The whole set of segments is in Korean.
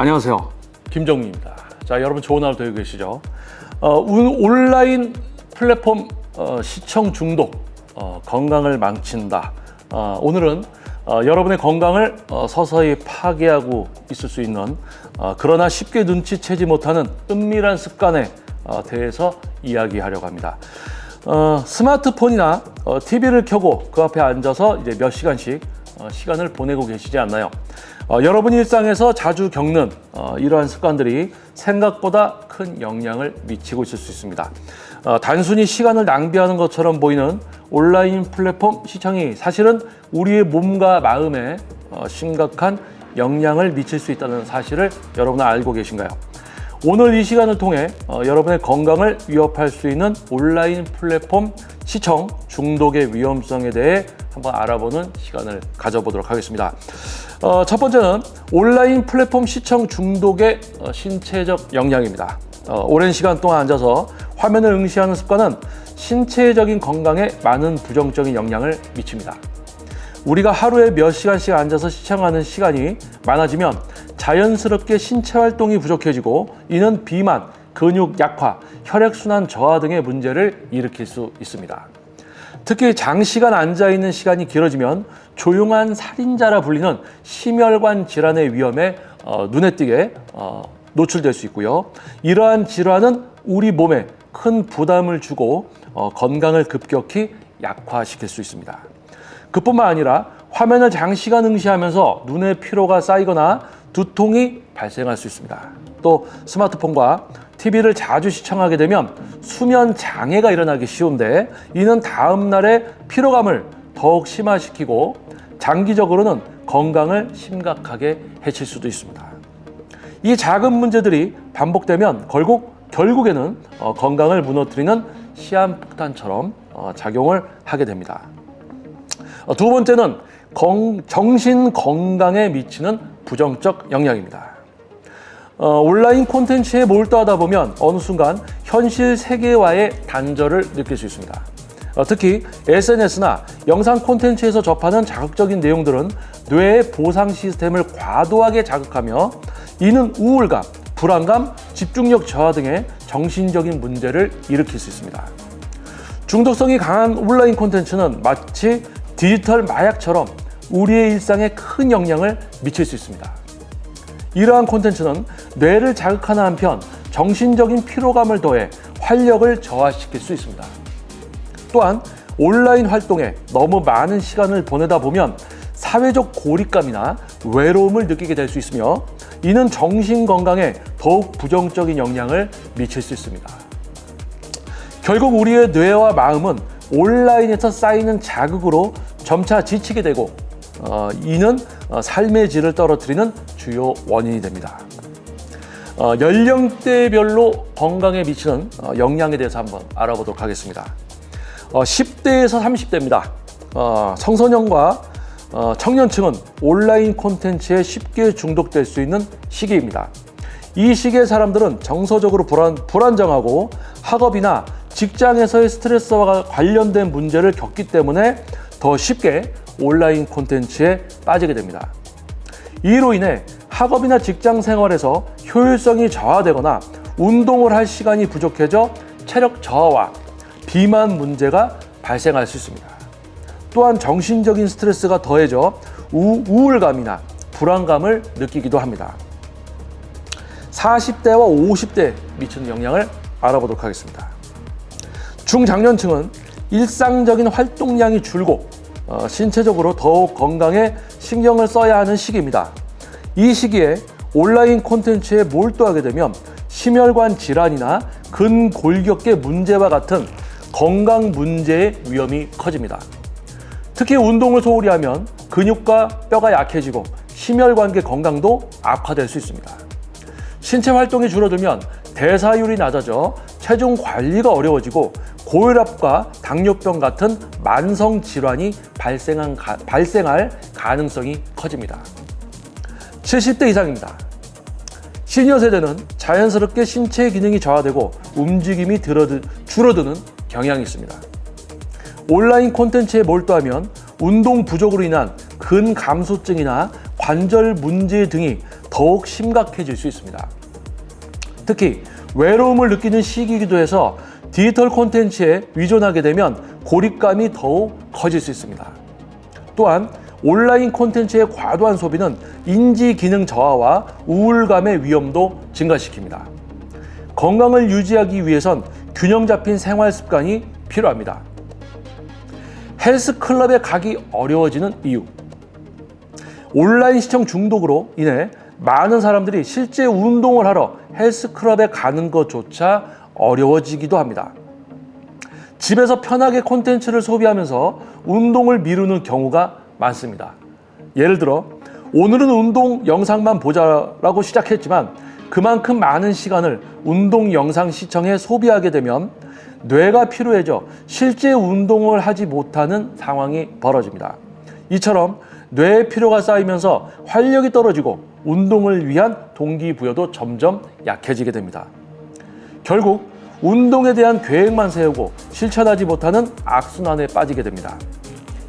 안녕하세요, 김정민입니다. 자, 여러분 좋은 하루 되고 계시죠? 온라인 플랫폼 시청 중독, 건강을 망친다. 오늘은 여러분의 건강을 서서히 파괴하고 있을 수 있는 그러나 쉽게 눈치채지 못하는 은밀한 습관에 대해서 이야기하려고 합니다. 스마트폰이나 TV를 켜고 그 앞에 앉아서 이제 몇 시간씩 시간을 보내고 계시지 않나요? 여러분 일상에서 자주 겪는 이러한 습관들이 생각보다 큰 영향을 미치고 있을 수 있습니다. 단순히 시간을 낭비하는 것처럼 보이는 온라인 플랫폼 시청이 사실은 우리의 몸과 마음에 심각한 영향을 미칠 수 있다는 사실을 여러분은 알고 계신가요? 오늘 이 시간을 통해 여러분의 건강을 위협할 수 있는 온라인 플랫폼 시청 중독의 위험성에 대해 한번 알아보는 시간을 가져보도록 하겠습니다. 첫 번째는 온라인 플랫폼 시청 중독의 신체적 영향입니다. 오랜 시간 동안 앉아서 화면을 응시하는 습관은 신체적인 건강에 많은 부정적인 영향을 미칩니다. 우리가 하루에 몇 시간씩 앉아서 시청하는 시간이 많아지면 자연스럽게 신체 활동이 부족해지고 이는 비만, 근육 약화, 혈액순환 저하 등의 문제를 일으킬 수 있습니다. 특히 장시간 앉아있는 시간이 길어지면 조용한 살인자라 불리는 심혈관 질환의 위험에 눈에 띄게 노출될 수 있고요. 이러한 질환은 우리 몸에 큰 부담을 주고 건강을 급격히 약화시킬 수 있습니다. 그뿐만 아니라 화면을 장시간 응시하면서 눈의 피로가 쌓이거나 두통이 발생할 수 있습니다. 또 스마트폰과 TV를 자주 시청하게 되면 수면 장애가 일어나기 쉬운데 이는 다음 날의 피로감을 더욱 심화시키고 장기적으로는 건강을 심각하게 해칠 수도 있습니다. 이 작은 문제들이 반복되면 결국에는 건강을 무너뜨리는 시한폭탄처럼 작용을 하게 됩니다. 두 번째는 정신 건강에 미치는 부정적 영향입니다. 온라인 콘텐츠에 몰두하다 보면 어느 순간 현실 세계와의 단절을 느낄 수 있습니다. 특히 SNS나 영상 콘텐츠에서 접하는 자극적인 내용들은 뇌의 보상 시스템을 과도하게 자극하며 이는 우울감, 불안감, 집중력 저하 등의 정신적인 문제를 일으킬 수 있습니다. 중독성이 강한 온라인 콘텐츠는 마치 디지털 마약처럼 우리의 일상에 큰 영향을 미칠 수 있습니다. 이러한 콘텐츠는 뇌를 자극하는 한편 정신적인 피로감을 더해 활력을 저하시킬 수 있습니다. 또한 온라인 활동에 너무 많은 시간을 보내다 보면 사회적 고립감이나 외로움을 느끼게 될 수 있으며 이는 정신 건강에 더욱 부정적인 영향을 미칠 수 있습니다. 결국 우리의 뇌와 마음은 온라인에서 쌓이는 자극으로 점차 지치게 되고 이는 삶의 질을 떨어뜨리는 주요 원인이 됩니다. 연령대별로 건강에 미치는 영향에 대해서 한번 알아보도록 하겠습니다. 10대에서 30대입니다. 청소년과 청년층은 온라인 콘텐츠에 쉽게 중독될 수 있는 시기입니다. 이 시기의 사람들은 정서적으로 불안정하고 학업이나 직장에서의 스트레스와 관련된 문제를 겪기 때문에 더 쉽게 온라인 콘텐츠에 빠지게 됩니다. 이로 인해 학업이나 직장 생활에서 효율성이 저하되거나 운동을 할 시간이 부족해져 체력 저하와 비만 문제가 발생할 수 있습니다. 또한 정신적인 스트레스가 더해져 우울감이나 불안감을 느끼기도 합니다. 40대와 50대에 미치는 영향을 알아보도록 하겠습니다. 중장년층은 일상적인 활동량이 줄고 신체적으로 더욱 건강에 신경을 써야 하는 시기입니다. 이 시기에 온라인 콘텐츠에 몰두하게 되면 심혈관 질환이나 근골격계 문제와 같은 건강 문제의 위험이 커집니다. 특히 운동을 소홀히 하면 근육과 뼈가 약해지고 심혈관계 건강도 악화될 수 있습니다. 신체 활동이 줄어들면 대사율이 낮아져 체중 관리가 어려워지고 고혈압과 당뇨병 같은 만성 질환이 발생할 가능성이 커집니다. 70대 이상입니다. 시니어 세대는 자연스럽게 신체 기능이 저하되고 움직임이 줄어드는 경향이 있습니다. 온라인 콘텐츠에 몰두하면 운동 부족으로 인한 근감소증이나 관절 문제 등이 더 더욱 심각해질 수 있습니다. 특히 외로움을 느끼는 시기이기도 해서 디지털 콘텐츠에 의존하게 되면 고립감이 더욱 커질 수 있습니다. 또한 온라인 콘텐츠의 과도한 소비는 인지 기능 저하와 우울감의 위험도 증가시킵니다. 건강을 유지하기 위해선 균형 잡힌 생활 습관이 필요합니다. 헬스클럽에 가기 어려워지는 이유. 온라인 시청 중독으로 인해 많은 사람들이 실제 운동을 하러 헬스클럽에 가는 것조차 어려워지기도 합니다. 집에서 편하게 콘텐츠를 소비하면서 운동을 미루는 경우가 많습니다. 예를 들어 오늘은 운동 영상만 보자라고 시작했지만 그만큼 많은 시간을 운동 영상 시청에 소비하게 되면 뇌가 피로해져 실제 운동을 하지 못하는 상황이 벌어집니다. 이처럼 뇌의 피로가 쌓이면서 활력이 떨어지고 운동을 위한 동기부여도 점점 약해지게 됩니다. 결국 운동에 대한 계획만 세우고 실천하지 못하는 악순환에 빠지게 됩니다.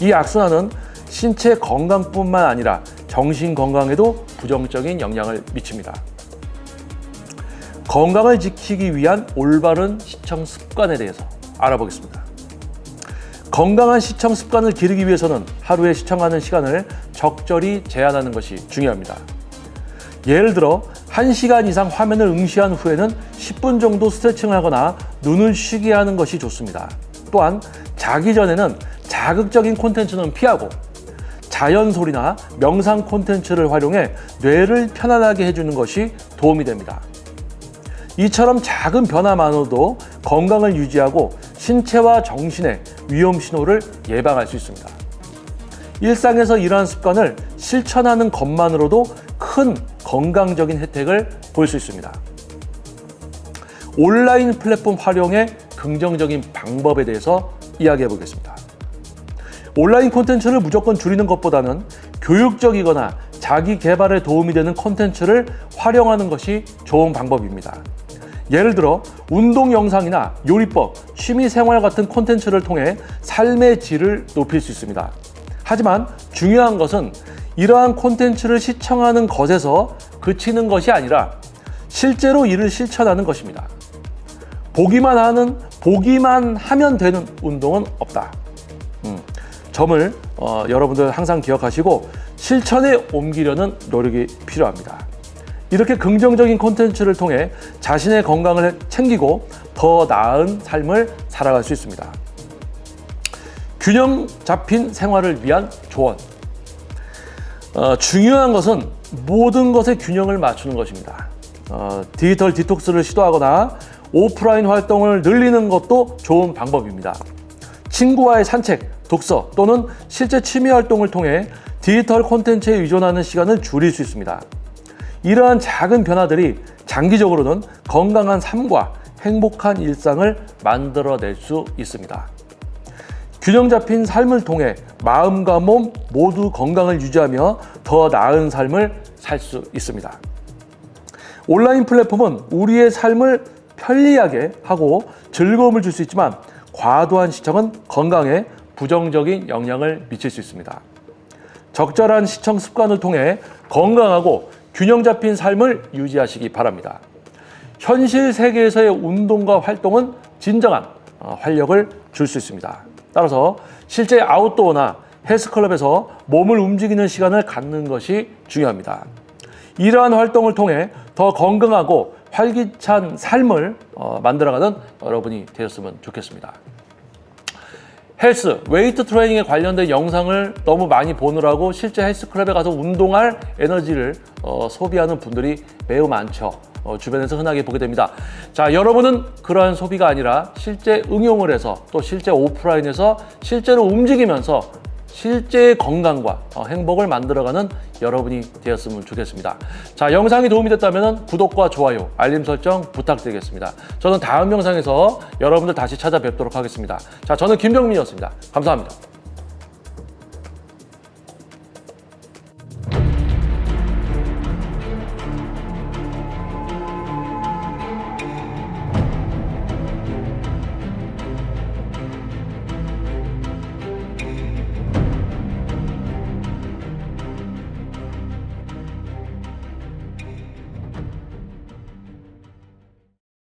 이 악순환은 신체 건강뿐만 아니라 정신 건강에도 부정적인 영향을 미칩니다. 건강을 지키기 위한 올바른 시청 습관에 대해서 알아보겠습니다. 건강한 시청 습관을 기르기 위해서는 하루에 시청하는 시간을 적절히 제한하는 것이 중요합니다. 예를 들어 1시간 이상 화면을 응시한 후에는 10분 정도 스트레칭을 하거나 눈을 쉬게 하는 것이 좋습니다. 또한 자기 전에는 자극적인 콘텐츠는 피하고 자연 소리나 명상 콘텐츠를 활용해 뇌를 편안하게 해주는 것이 도움이 됩니다. 이처럼 작은 변화만으로도 건강을 유지하고 신체와 정신의 위험 신호를 예방할 수 있습니다. 일상에서 이러한 습관을 실천하는 것만으로도 큰 건강적인 혜택을 볼 수 있습니다. 온라인 플랫폼 활용의 긍정적인 방법에 대해서 이야기해 보겠습니다. 온라인 콘텐츠를 무조건 줄이는 것보다는 교육적이거나 자기 개발에 도움이 되는 콘텐츠를 활용하는 것이 좋은 방법입니다. 예를 들어 운동 영상이나 요리법, 취미 생활 같은 콘텐츠를 통해 삶의 질을 높일 수 있습니다. 하지만 중요한 것은 이러한 콘텐츠를 시청하는 것에서 그치는 것이 아니라 실제로 이를 실천하는 것입니다. 보기만 하면 되는 운동은 없다. 점을 여러분들 항상 기억하시고 실천에 옮기려는 노력이 필요합니다. 이렇게 긍정적인 콘텐츠를 통해 자신의 건강을 챙기고 더 나은 삶을 살아갈 수 있습니다. 균형 잡힌 생활을 위한 조언. 중요한 것은 모든 것에 균형을 맞추는 것입니다. 디지털 디톡스를 시도하거나 오프라인 활동을 늘리는 것도 좋은 방법입니다. 친구와의 산책, 독서 또는 실제 취미 활동을 통해 디지털 콘텐츠에 의존하는 시간을 줄일 수 있습니다. 이러한 작은 변화들이 장기적으로는 건강한 삶과 행복한 일상을 만들어낼 수 있습니다. 균형 잡힌 삶을 통해 마음과 몸 모두 건강을 유지하며 더 나은 삶을 살 수 있습니다. 온라인 플랫폼은 우리의 삶을 편리하게 하고 즐거움을 줄 수 있지만 과도한 시청은 건강에 부정적인 영향을 미칠 수 있습니다. 적절한 시청 습관을 통해 건강하고 균형 잡힌 삶을 유지하시기 바랍니다. 현실 세계에서의 운동과 활동은 진정한 활력을 줄 수 있습니다. 따라서 실제 아웃도어나 헬스클럽에서 몸을 움직이는 시간을 갖는 것이 중요합니다. 이러한 활동을 통해 더 건강하고 활기찬 삶을 만들어가는 여러분이 되었으면 좋겠습니다. 헬스, 웨이트 트레이닝에 관련된 영상을 너무 많이 보느라고 실제 헬스클럽에 가서 운동할 에너지를 소비하는 분들이 매우 많죠. 주변에서 흔하게 보게 됩니다. 자, 여러분은 그러한 소비가 아니라 실제 응용을 해서 또 실제 오프라인에서 실제로 움직이면서 실제의 건강과 행복을 만들어가는 여러분이 되었으면 좋겠습니다. 자, 영상이 도움이 됐다면 구독과 좋아요, 알림 설정 부탁드리겠습니다. 저는 다음 영상에서 여러분들 다시 찾아뵙도록 하겠습니다. 자, 저는 김정민이었습니다. 감사합니다.